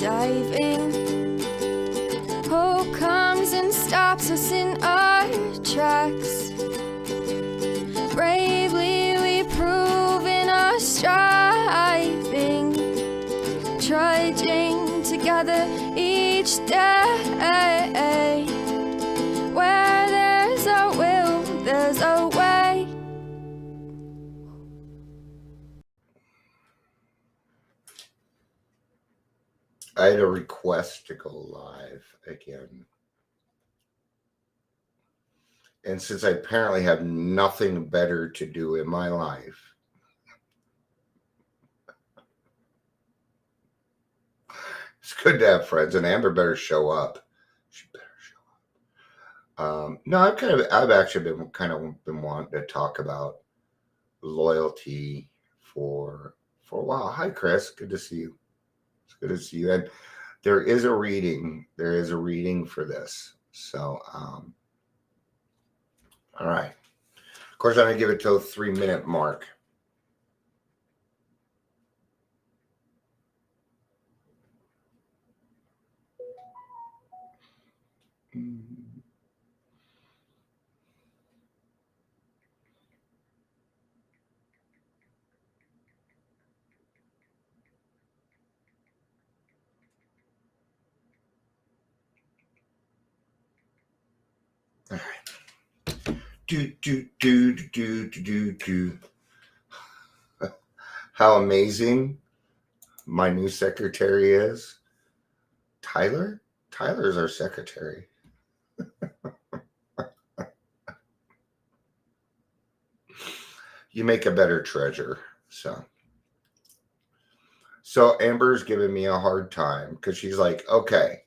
diving. Hope comes and stops us in our tracks. Bravely we prove in our striving, trudging together each day. Where there's a will, there's a way. I had a request to go live again. And since I apparently have nothing better to do in my life, it's good to have friends, and Amber better show up. She better show up. No, I've actually been wanting to talk about loyalty for a while. Hi, Chris. Good to see you. It's good to see you. And there is a reading. There is a reading for this. So, all right. Of course, I'm going to give it to a 3-minute mark. All right. Do. How amazing my new secretary is. Tyler? Tyler's our secretary. You make a better treasurer. So Amber's giving me a hard time because she's like, okay,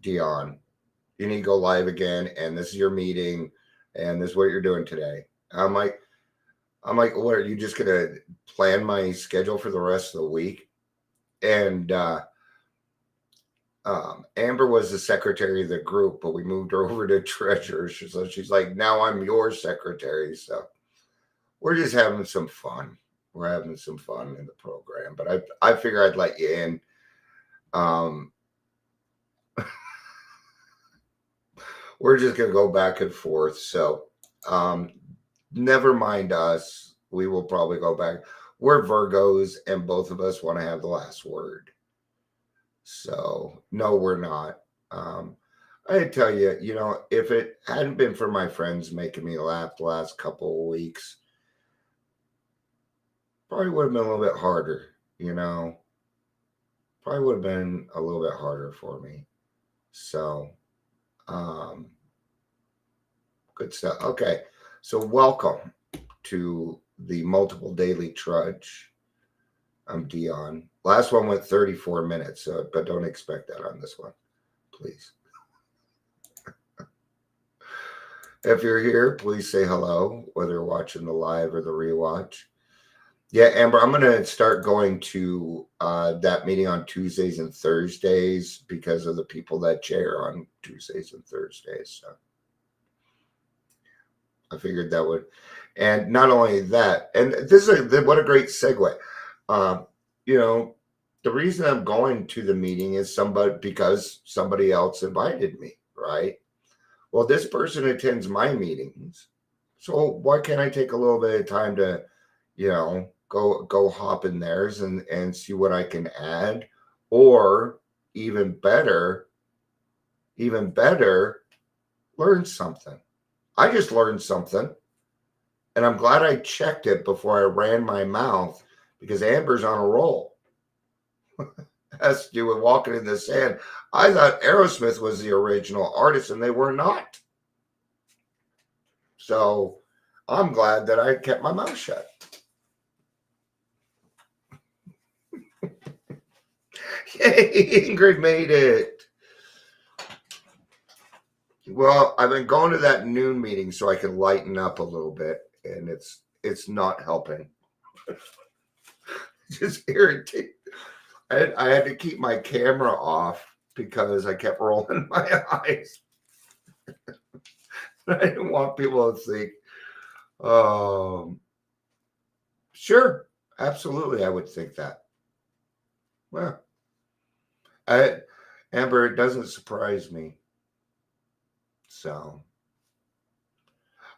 Dion, you need to go live again, and this is your meeting, and this is what you're doing today. I'm like, what, are you just gonna plan my schedule for the rest of the week? And Amber was the secretary of the group, but we moved her over to treasurer. So she's like, now I'm your secretary. So we're just having some fun. We're having some fun in the program, but I figure I'd let you in. We're just going to go back and forth. So never mind us. We will probably go back. We're Virgos, and both of us want to have the last word. So no, we're not. I tell you, if it hadn't been for my friends making me laugh the last couple of weeks, probably would have been a little bit harder, Probably would have been a little bit harder for me. So, good stuff. Okay, so welcome to the multiple daily trudge. I'm Dion. Last one went 34 minutes, but don't expect that on this one, please. If you're here, please say hello, whether you're watching the live or the rewatch. Yeah, Amber, I'm going to start going to that meeting on Tuesdays and Thursdays because of the people that chair on Tuesdays and Thursdays. So I figured that would. And not only that, and this is what a great segue. The reason I'm going to the meeting is because somebody else invited me, right? Well, this person attends my meetings. So why can't I take a little bit of time to, go hop in theirs and see what I can add, or even better, learn something. I just learned something, and I'm glad I checked it before I ran my mouth, because Amber's on a roll. Has to do with walking in the sand. I thought Aerosmith was the original artist, and they were not. So I'm glad that I kept my mouth shut. Yay, Ingrid made it. Well, I've been going to that noon meeting so I can lighten up a little bit, and it's not helping. Just irritating. I had to keep my camera off because I kept rolling my eyes. I didn't want people to think, sure, absolutely, I would think that. Well, Amber, it doesn't surprise me. So,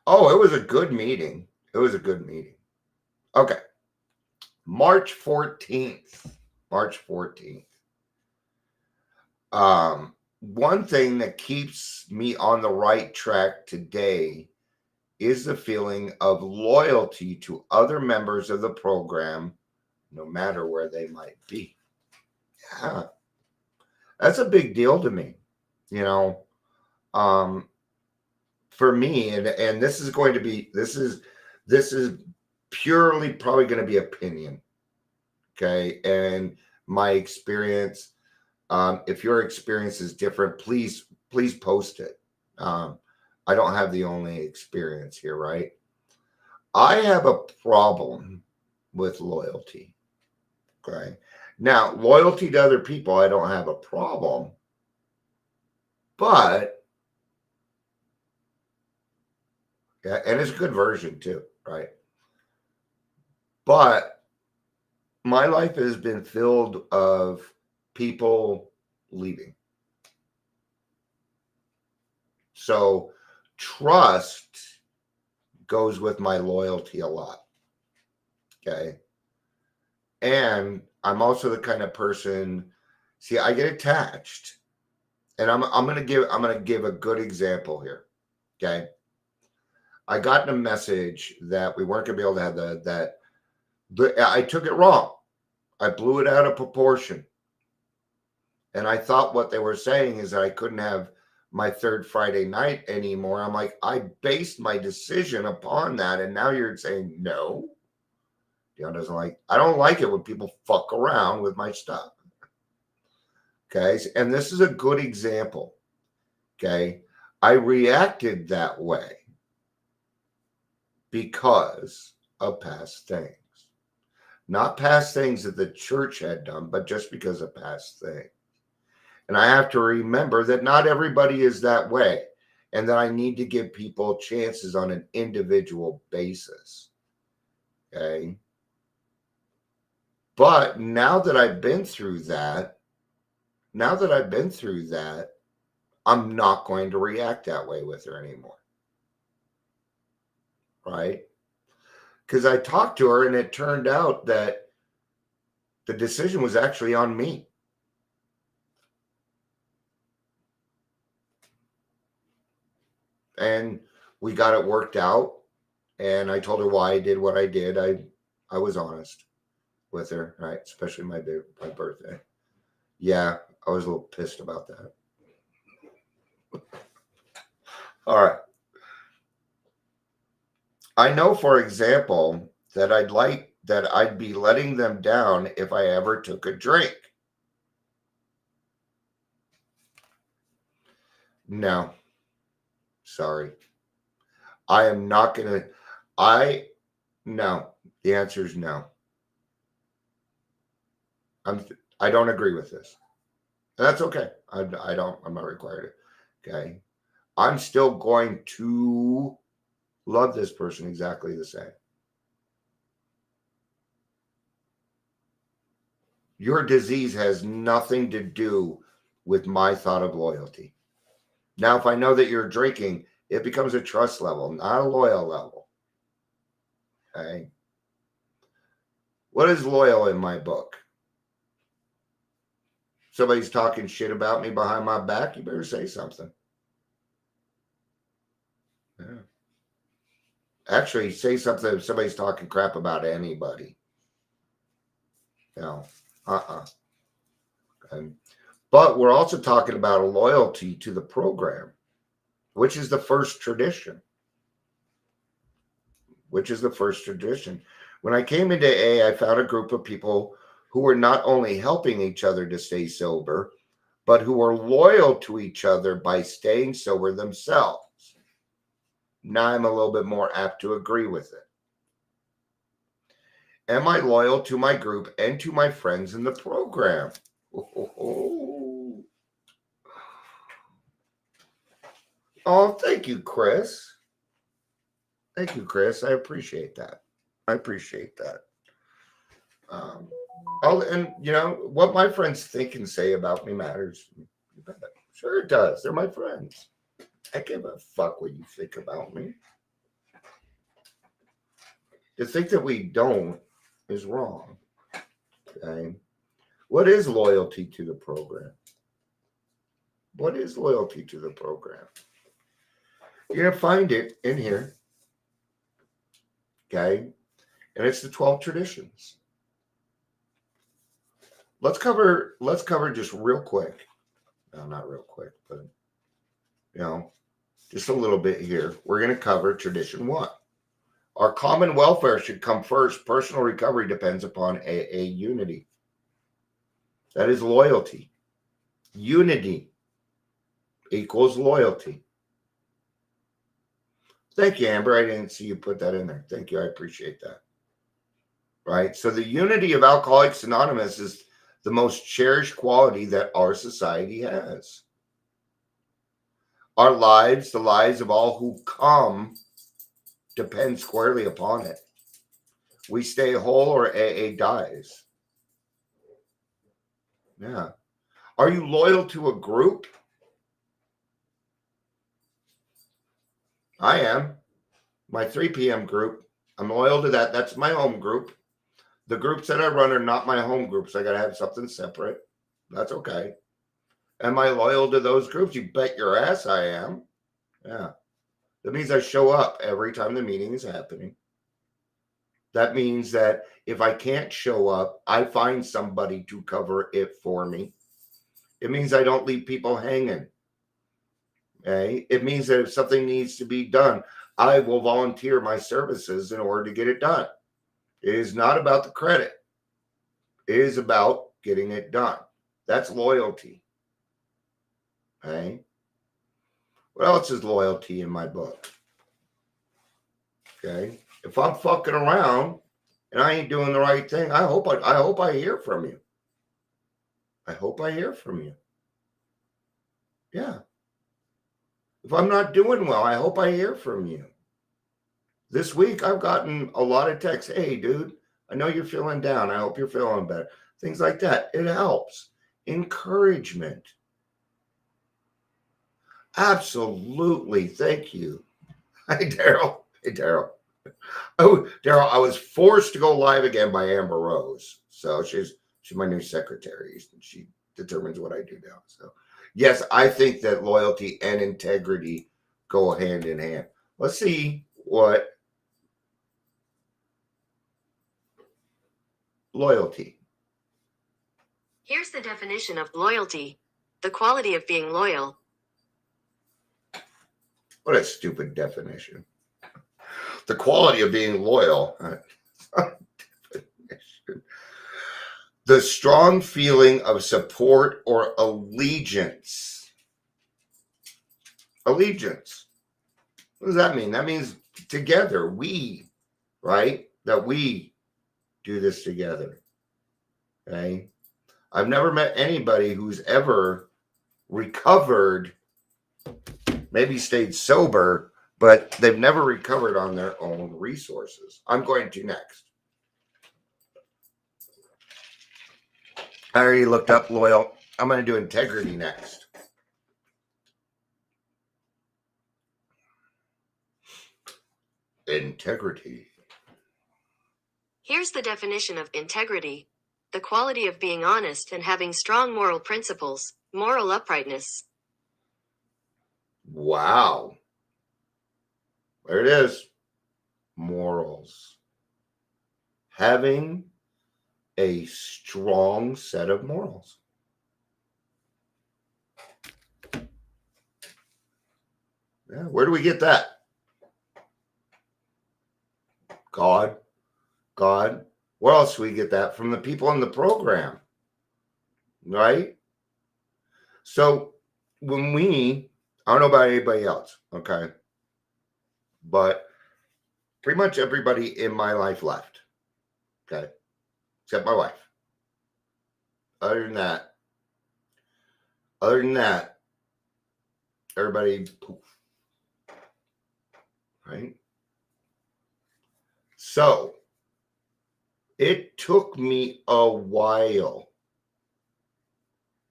oh, it was a good meeting. It was a good meeting. Okay. March 14th. March 14th. One thing that keeps me on the right track today is the feeling of loyalty to other members of the program, no matter where they might be. Yeah, that's a big deal to me. You know, um, for me, and this is going to be this is purely probably going to be opinion. Okay, and my experience. If your experience is different, please post it. Um, I don't have the only experience here, right? I have a problem with loyalty. Okay. Now, loyalty to other people, I don't have a problem. But, yeah, and it's a good version too, right? But my life has been filled of people leaving. So trust goes with my loyalty a lot. Okay. And I'm also the kind of person, see, I get attached. And I'm gonna give a good example here. Okay. I got a message that we weren't gonna be able to have I took it wrong. I blew it out of proportion. And I thought what they were saying is that I couldn't have my third Friday night anymore. I'm like, I based my decision upon that. And now you're saying no. Doesn't like, I don't like it when people fuck around with my stuff. Okay. And this is a good example. Okay. I reacted that way because of past things. Not past things that the church had done, but just because of past things. And I have to remember that not everybody is that way, and that I need to give people chances on an individual basis. Okay. But now that I've been through that, I'm not going to react that way with her anymore. Right? Because I talked to her and it turned out that the decision was actually on me. And we got it worked out. And I told her why I did what I did. I was honest with her, right? Especially my birthday. Yeah, I was a little pissed about that. All right. I know, for example, that I'd be letting them down if I ever took a drink. No. Sorry. I am not going to no. The answer is no. I don't agree with this. That's okay. I'm not required to. Okay. I'm still going to love this person exactly the same. Your disease has nothing to do with my thought of loyalty. Now, if I know that you're drinking, it becomes a trust level, not a loyal level. Okay. What is loyal in my book? Somebody's talking shit about me behind my back, you better say something. Yeah. Actually, say something if somebody's talking crap about anybody. No. Okay. But we're also talking about a loyalty to the program, which is the first tradition. When I came into AA, I found a group of people who were not only helping each other to stay sober, but who were loyal to each other by staying sober themselves. Now I'm a little bit more apt to agree with it. Am I loyal to my group and to my friends in the program? Oh, thank you, Chris. Thank you, Chris. I appreciate that. And you know what my friends think and say about me matters. Sure, it does. They're my friends. I give a fuck what you think about me. To think that we don't is wrong. Okay. What is loyalty to the program? What is loyalty to the program? You're going to find it in here. Okay. And it's the 12 traditions. Let's cover just real quick. No, not real quick, but just a little bit here. We're going to cover tradition 1. Our common welfare should come first. Personal recovery depends upon AA unity. That is loyalty. Unity equals loyalty. Thank you, Amber. I didn't see you put that in there. Thank you. I appreciate that. Right? So the unity of Alcoholics Anonymous is the most cherished quality that our society has. Our lives, the lives of all who come, depend squarely upon it. We stay whole or AA dies. Yeah. Are you loyal to a group? I am. My 3 p.m. group, I'm loyal to that. That's my home group. The groups that I run are not my home groups. I got to have something separate. That's okay. Am I loyal to those groups? You bet your ass I am. Yeah. That means I show up every time the meeting is happening. That means that if I can't show up, I find somebody to cover it for me. It means I don't leave people hanging. Okay? It means that if something needs to be done, I will volunteer my services in order to get it done. It is not about the credit. It is about getting it done. That's loyalty. Okay? What else is loyalty in my book? Okay? If I'm fucking around and I ain't doing the right thing, I hope I hear from you. I hope I hear from you. Yeah. If I'm not doing well, I hope I hear from you. This week, I've gotten a lot of texts. Hey, dude, I know you're feeling down. I hope you're feeling better. Things like that. It helps. Encouragement. Absolutely. Thank you. Hey, Daryl. Hey, Daryl. Oh, Daryl, I was forced to go live again by Amber Rose. So she's my new secretary. She determines what I do now. So yes, I think that loyalty and integrity go hand in hand. Let's see what loyalty. Here's the definition of loyalty. The quality of being loyal. What a stupid definition. The quality of being loyal. The strong feeling of support or allegiance. Allegiance. What does that mean? That means together, we, right? That we do this together. Okay? I've never met anybody who's ever recovered, maybe stayed sober, but they've never recovered on their own resources. I'm going to next. I already looked up loyal. I'm going to do integrity next. Integrity. Here's the definition of integrity. The quality of being honest and having strong moral principles, moral uprightness. Wow. There it is. Morals. Having a strong set of morals. Yeah, where do we get that? God. Where else do we get that? From the people in the program. Right? So when I don't know about anybody else, okay? But pretty much everybody in my life left. Okay? Except my wife. Other than that, everybody poof. Right? So It took me a while.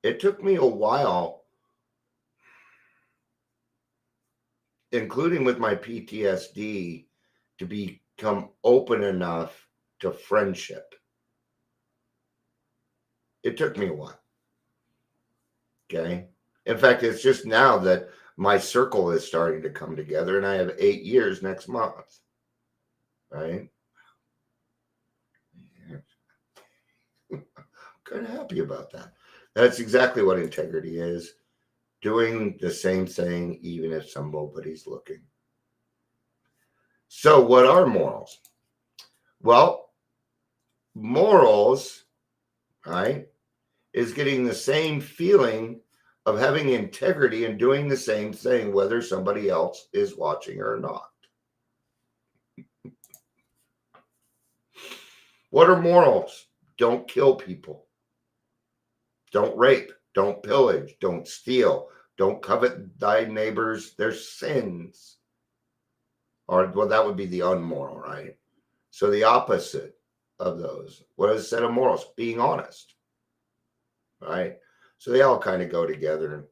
It took me a while, including with my PTSD, to become open enough to friendship. It took me a while. Okay. In fact, it's just now that my circle is starting to come together, and I have 8 years next month. Right. I'm kind of happy about that. That's exactly what integrity is. Doing the same thing, even if somebody's looking. So, what are morals? Well, morals, right, is getting the same feeling of having integrity and doing the same thing, whether somebody else is watching or not. What are morals? Don't kill people. Don't rape. Don't pillage. Don't steal. Don't covet thy neighbors, their sins. Or, well, that would be the unmoral, right? So the opposite of those. What is a set of morals? Being honest, right? So they all kind of go together. And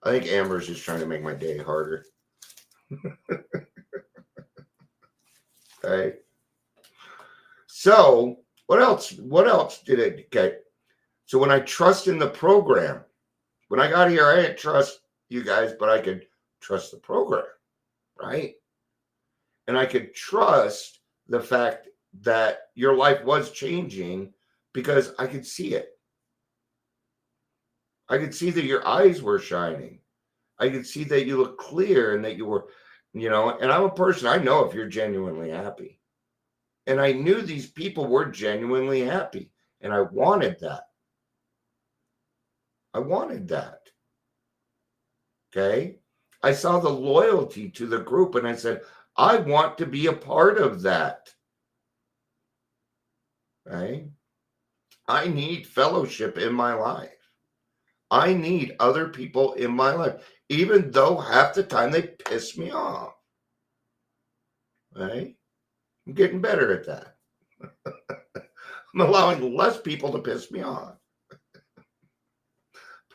I think Amber's just trying to make my day harder. Okay. So what else? What else did it? Okay. So when I trust in the program, when I got here, I didn't trust you guys, but I could trust the program, right? And I could trust the fact that your life was changing because I could see it. I could see that your eyes were shining. I could see that you looked clear and that you were, and I'm a person, I know if you're genuinely happy. And I knew these people were genuinely happy. And I wanted that. I wanted that. Okay. I saw the loyalty to the group and I said, I want to be a part of that. Right? I need fellowship in my life. I need other people in my life, even though half the time they piss me off. Right? I'm getting better at that. I'm allowing less people to piss me off.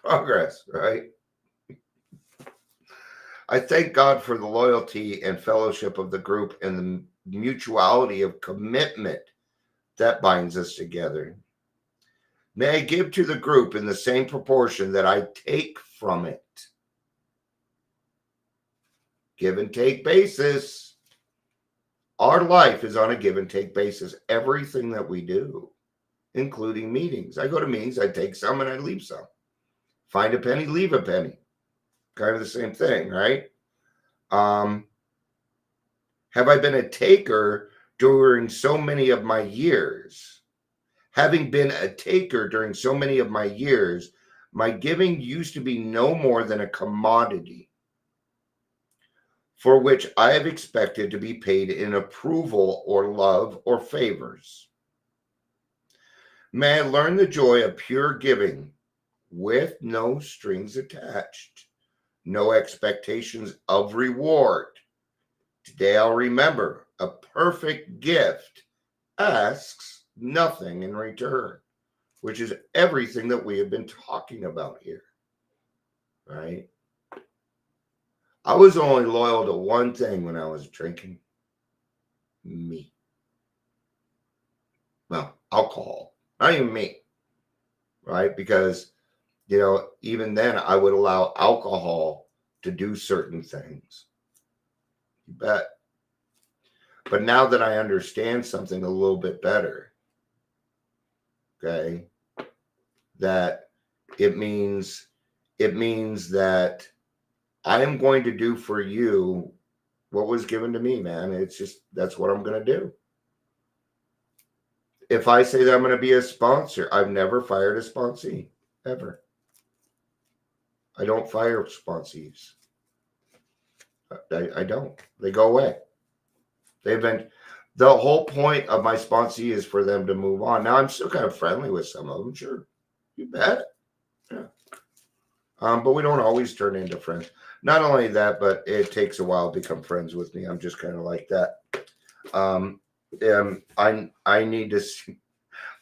Progress, right? I thank God for the loyalty and fellowship of the group and the mutuality of commitment that binds us together. May I give to the group in the same proportion that I take from it. Give and take basis. Our life is on a give and take basis. Everything that we do, including meetings. I go to meetings, I take some and I leave some. Find a penny, leave a penny. Kind of the same thing, right? Have I been a taker during so many of my years? Having been a taker during so many of my years, my giving used to be no more than a commodity for which I have expected to be paid in approval or love or favors. May I learn the joy of pure giving with no strings attached, no expectations of reward. Today I'll remember a perfect gift asks nothing in return, which is everything that we have been talking about here, right? I was only loyal to one thing when I was drinking. Me. Well, alcohol. Not even me. Right? Because, even then I would allow alcohol to do certain things. You bet. But now that I understand something a little bit better, okay, that it means that I am going to do for you what was given to me, man. It's just, that's what I'm going to do. If I say that I'm going to be a sponsor, I've never fired a sponsee, ever. I don't fire sponsees. I don't. They go away. The whole point of my sponsee is for them to move on. Now, I'm still kind of friendly with some of them, sure. You bet. Yeah. But we don't always turn into friends. Not only that, but it takes a while to become friends with me. I'm just kind of like that. I need to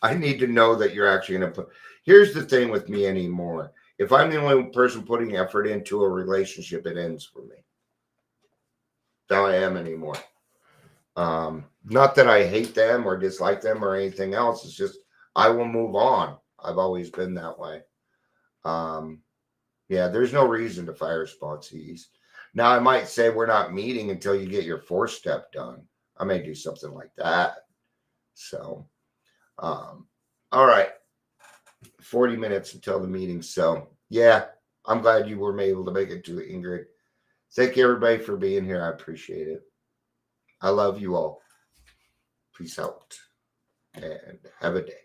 I need to know that you're actually going to put. Here's the thing with me anymore. If I'm the only person putting effort into a relationship, it ends for me. Now I am anymore. Not that I hate them or dislike them or anything else. It's just I will move on. I've always been that way. Yeah, there's no reason to fire sponsees. Now I might say we're not meeting until you get your 4-step done. I may do something like that. So, all right, 40 minutes until the meeting. So, yeah, I'm glad you were able to make it to it, Ingrid. Thank you, everybody, for being here. I appreciate it. I love you all. Peace out and have a day.